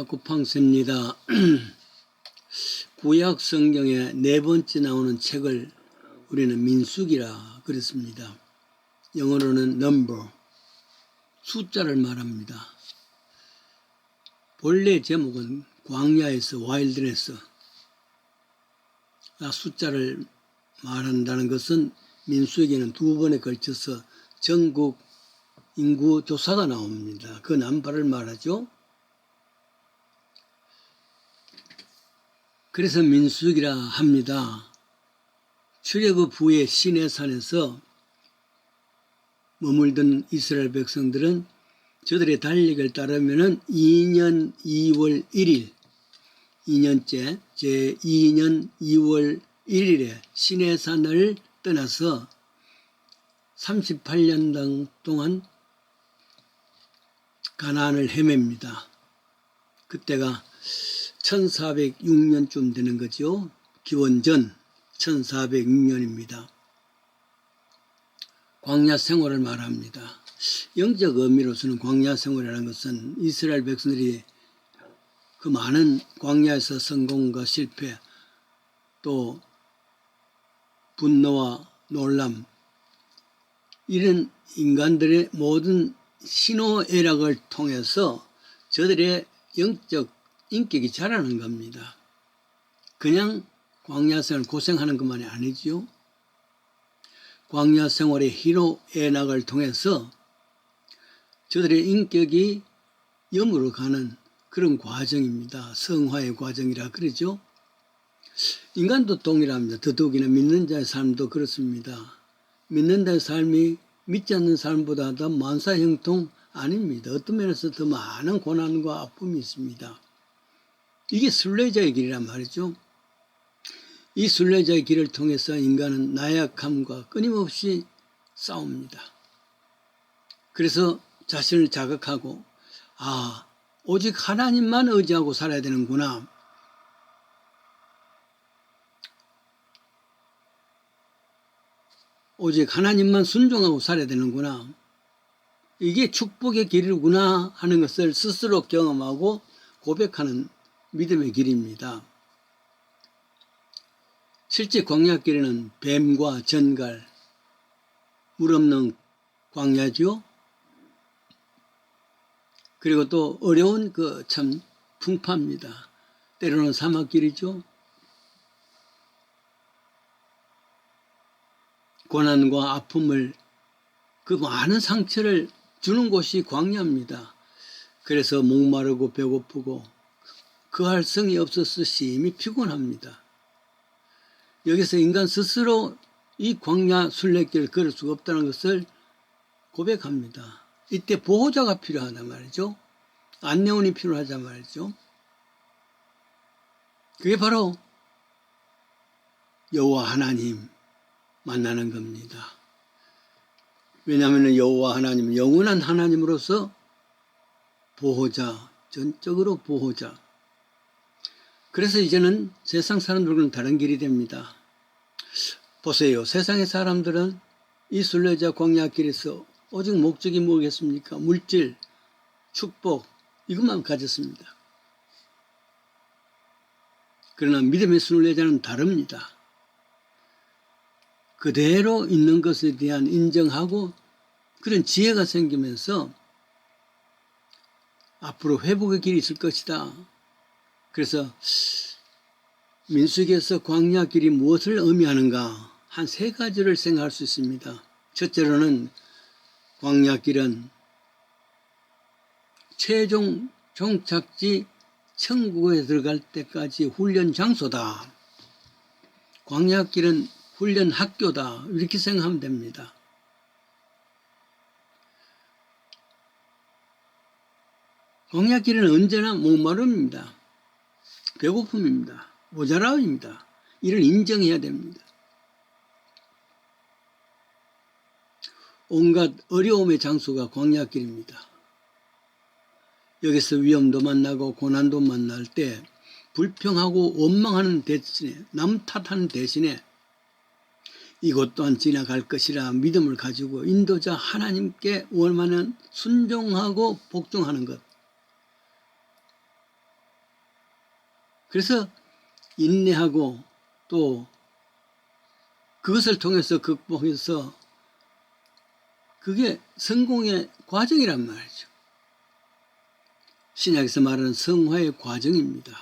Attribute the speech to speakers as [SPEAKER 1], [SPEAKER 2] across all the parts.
[SPEAKER 1] 사쿠팡세입니다. 구약 성경에 네 번째 나오는 책을 우리는 민수기라 그랬습니다. 영어로는 number, 숫자를 말합니다. 본래 제목은 광야에서 와일드네스, 숫자를 말한다는 것은 민수기에는 두 번에 걸쳐서 전국 인구 조사가 나옵니다. 그 남발을 말하죠. 그래서 민수기라 합니다. 출애굽 후에 시내산에서 머물던 이스라엘 백성들은 저들의 달력을 따르면 2년 2월 1일, 2년째 제2년 2월 1일에 시내산을 떠나서 38년 동안 가나안을 헤맵니다. 그때가 1406년쯤 되는 거죠. 기원전 1406년입니다. 광야 생활을 말합니다. 영적 의미로서는 광야 생활이라는 것은 이스라엘 백성들이 그 많은 광야에서 성공과 실패, 또 분노와 놀람, 이런 인간들의 모든 신호애락을 통해서 저들의 영적 인격이 자라는 겁니다. 그냥 광야생활 고생하는 것만이 아니지요. 광야생활의 희노애락을 통해서 저들의 인격이 영으로 가는 그런 과정입니다. 성화의 과정이라 그러죠. 인간도 동일합니다. 더더욱이나 믿는 자의 삶도 그렇습니다. 믿는 자의 삶이 믿지 않는 삶보다 더 만사형통 아닙니다. 어떤 면에서 더 많은 고난과 아픔이 있습니다. 이게 순례자의 길이란 말이죠. 이 순례자의 길을 통해서 인간은 나약함과 끊임없이 싸웁니다. 그래서 자신을 자극하고 오직 하나님만 의지하고 살아야 되는구나. 오직 하나님만 순종하고 살아야 되는구나. 이게 축복의 길이구나 하는 것을 스스로 경험하고 고백하는 믿음의 길입니다. 실제 광야길에는 뱀과 전갈, 물 없는 광야죠. 그리고 또 어려운 참 풍파입니다. 때로는 사막길이죠. 고난과 아픔을, 그 많은 상처를 주는 곳이 광야입니다. 그래서 목마르고 배고프고 그할 성이 없어서 심히 피곤합니다. 여기서 인간 스스로 이 광야 순례길을 걸을 수가 없다는 것을 고백합니다. 이때 보호자가 필요하단 말이죠. 안내원이 필요하단 말이죠. 그게 바로 여호와 하나님 만나는 겁니다. 왜냐하면 여호와 하나님은 영원한 하나님으로서 보호자, 전적으로 보호자. 그래서 이제는 세상 사람들과는 다른 길이 됩니다. 보세요. 세상의 사람들은 이 순례자 광야길에서 오직 목적이 뭐겠습니까? 물질, 축복, 이것만 가졌습니다. 그러나 믿음의 순례자는 다릅니다. 그대로 있는 것에 대한 인정하고 그런 지혜가 생기면서 앞으로 회복의 길이 있을 것이다. 그래서 민수기에서 광야길이 무엇을 의미하는가 한 세 가지를 생각할 수 있습니다. 첫째로는 광야길은 최종 종착지 천국에 들어갈 때까지 훈련 장소다. 광야길은 훈련 학교다. 이렇게 생각하면 됩니다. 광야길은 언제나 목마름입니다. 배고픔입니다. 모자람입니다. 이를 인정해야 됩니다. 온갖 어려움의 장소가 광야길입니다. 여기서 위험도 만나고 고난도 만날 때 불평하고 원망하는 대신에, 남 탓하는 대신에 이것 또한 지나갈 것이라 믿음을 가지고 인도자 하나님께 원하는 순종하고 복종하는 것. 그래서 인내하고 또 그것을 통해서 극복해서 그게 성공의 과정이란 말이죠. 신약에서 말하는 성화의 과정입니다.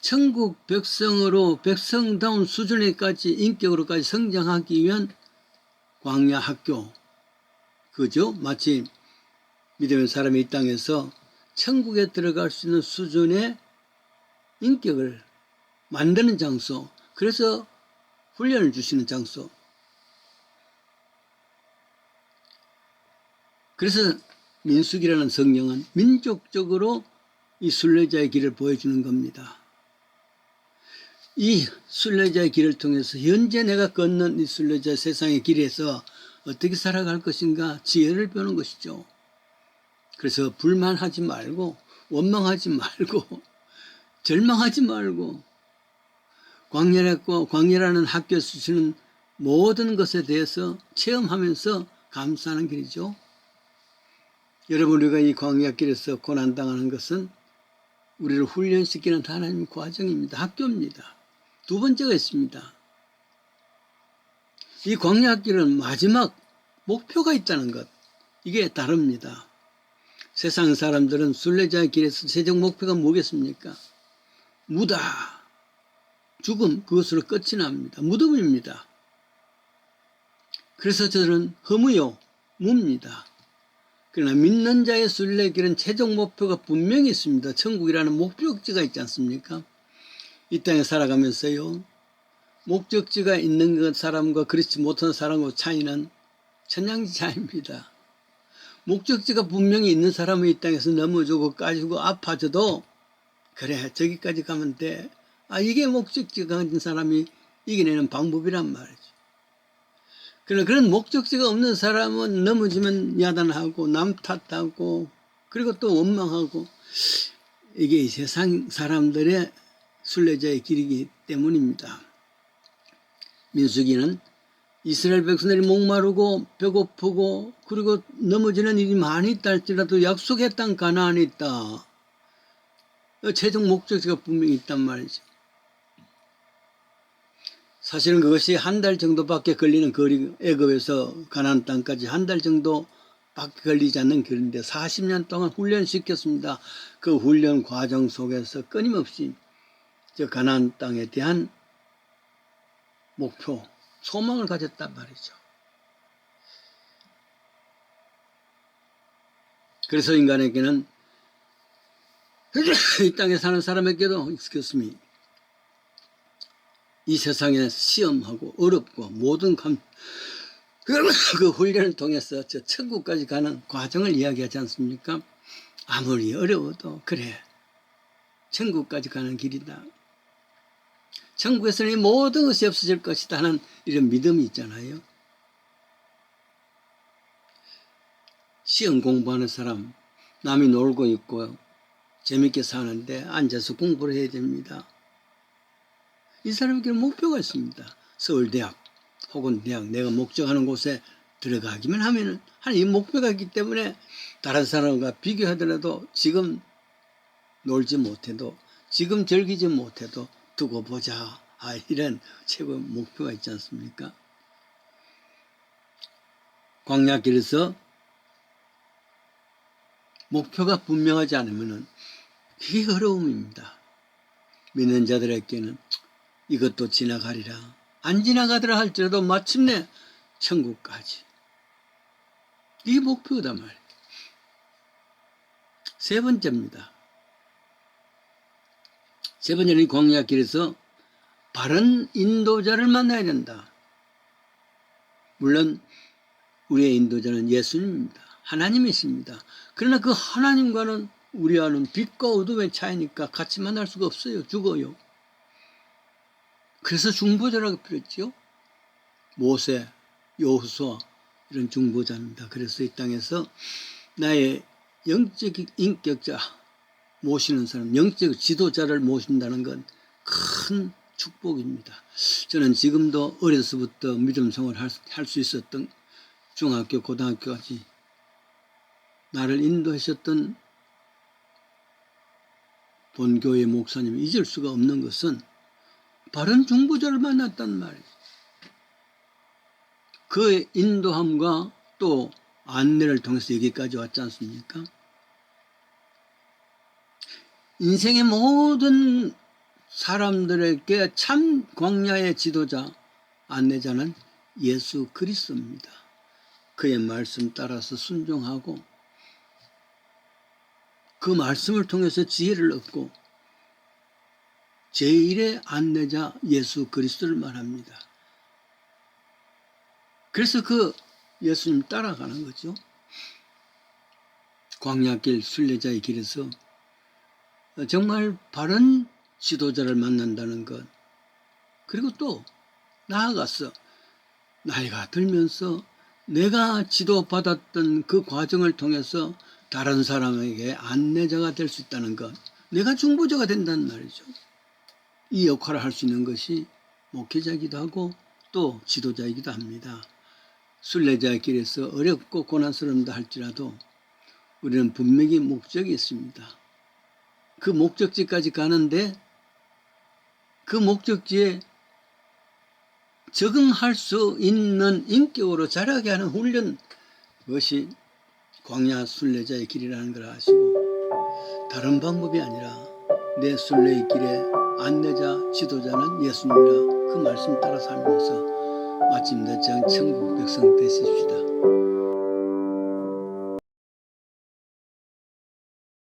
[SPEAKER 1] 천국 백성으로 백성다운 수준에까지 인격으로까지 성장하기 위한 광야 학교, 그죠? 마치 믿음의 사람이 이 땅에서 천국에 들어갈 수 있는 수준의 인격을 만드는 장소, 그래서 훈련을 주시는 장소. 그래서 민수기라는 성령은 민족적으로 이 순례자의 길을 보여주는 겁니다. 이 순례자의 길을 통해서 현재 내가 걷는 이 순례자 세상의 길에서 어떻게 살아갈 것인가 지혜를 배우는 것이죠. 그래서 불만하지 말고 원망하지 말고 절망하지 말고 광야라는 학교에서 주는 모든 것에 대해서 체험하면서 감사하는 길이죠. 여러분, 우리가 이 광야길에서 고난당하는 것은 우리를 훈련시키는 하나님의 과정입니다. 학교입니다. 두 번째가 있습니다. 이 광야길은 마지막 목표가 있다는 것, 이게 다릅니다. 세상 사람들은 순례자의 길에서 최종 목표가 뭐겠습니까? 무다, 죽음, 그것으로 끝이 납니다. 무덤입니다. 그래서 저는 허무요, 무입니다. 그러나 믿는 자의 순례길은 최종 목표가 분명히 있습니다. 천국이라는 목적지가 있지 않습니까? 이 땅에 살아가면서요, 목적지가 있는 것 사람과 그렇지 못한 사람과 차이는 천양지차입니다. 목적지가 분명히 있는 사람은 이 땅에서 넘어지고 까지고 아파져도 그래, 저기까지 가면 돼. 이게 목적지가 가진 사람이 이겨내는 방법이란 말이죠. 그러나 그런 목적지가 없는 사람은 넘어지면 야단하고 남 탓하고 그리고 또 원망하고, 이게 이 세상 사람들의 순례자의 길이기 때문입니다. 민수기는 이스라엘 백성들이 목마르고 배고프고 그리고 넘어지는 일이 많이 있다 할지라도 약속의 땅 가나안에 있다. 최종 목적지가 분명히 있단 말이죠. 사실은 그것이 한 달 정도밖에 걸리는 거리, 애굽에서 가나안 땅까지 한 달 정도밖에 걸리지 않는 길인데 40년 동안 훈련시켰습니다. 그 훈련 과정 속에서 끊임없이 저 가나안 땅에 대한 목표, 소망을 가졌단 말이죠. 그래서 인간에게는 이 땅에 사는 사람에게도 그렇습니다. 이 세상에 시험하고 어렵고 모든 그 훈련을 통해서 저 천국까지 가는 과정을 이야기하지 않습니까? 아무리 어려워도 그래, 천국까지 가는 길이다. 천국에서는 이 모든 것이 없어질 것이다 하는 이런 믿음이 있잖아요. 시험 공부하는 사람, 남이 놀고 있고 재밌게 사는데 앉아서 공부를 해야 됩니다. 이 사람에게는 목표가 있습니다. 서울대학 혹은 대학, 내가 목적하는 곳에 들어가기만 하면은 이 목표가 있기 때문에 다른 사람과 비교하더라도 지금 놀지 못해도, 지금 즐기지 못해도 두고 보자, 이런 최고의 목표가 있지 않습니까? 광야길에서 목표가 분명하지 않으면 그게 어려움입니다. 믿는 자들에게는 이것도 지나가리라, 안 지나가더라 할지라도 마침내 천국까지, 이게 목표다 말이에요. 세 번째입니다. 세 번째는 이 광야길에서 바른 인도자를 만나야 된다. 물론 우리의 인도자는 예수님입니다. 하나님이십니다. 그러나 그 하나님과는 우리와는 빛과 어둠의 차이니까 같이 만날 수가 없어요. 죽어요. 그래서 중보자라고 필요했죠. 모세, 여호수아 이런 중보자입니다. 그래서 이 땅에서 나의 영적 인격자 모시는 사람, 영적 지도자를 모신다는 건 큰 축복입니다. 저는 지금도 어려서부터 믿음 생활을 할 수 있었던 중학교, 고등학교까지 나를 인도하셨던 본교회 목사님이 잊을 수가 없는 것은 바른 중보자를 만났단 말이에요. 그의 인도함과 또 안내를 통해서 여기까지 왔지 않습니까? 인생의 모든 사람들에게 참 광야의 지도자, 안내자는 예수 그리스도입니다. 그의 말씀 따라서 순종하고 그 말씀을 통해서 지혜를 얻고 제1의 안내자 예수 그리스도를 말합니다. 그래서 그 예수님 따라가는 거죠. 광야길 순례자의 길에서 정말 바른 지도자를 만난다는 것, 그리고 또 나아가서 나이가 들면서 내가 지도받았던 그 과정을 통해서 다른 사람에게 안내자가 될 수 있다는 것, 내가 중보자가 된다는 말이죠. 이 역할을 할 수 있는 것이 목회자이기도 하고 또 지도자이기도 합니다. 순례자의 길에서 어렵고 고난스러운다 할지라도 우리는 분명히 목적이 있습니다. 그 목적지까지 가는데 그 목적지에 적응할 수 있는 인격으로 자라게 하는 훈련, 그것이 광야 순례자의 길이라는 걸 아시고 다른 방법이 아니라 내 순례의 길에 안내자, 지도자는 예수님이라 그 말씀 따라 살면서 마침내 천국 백성 되십시다.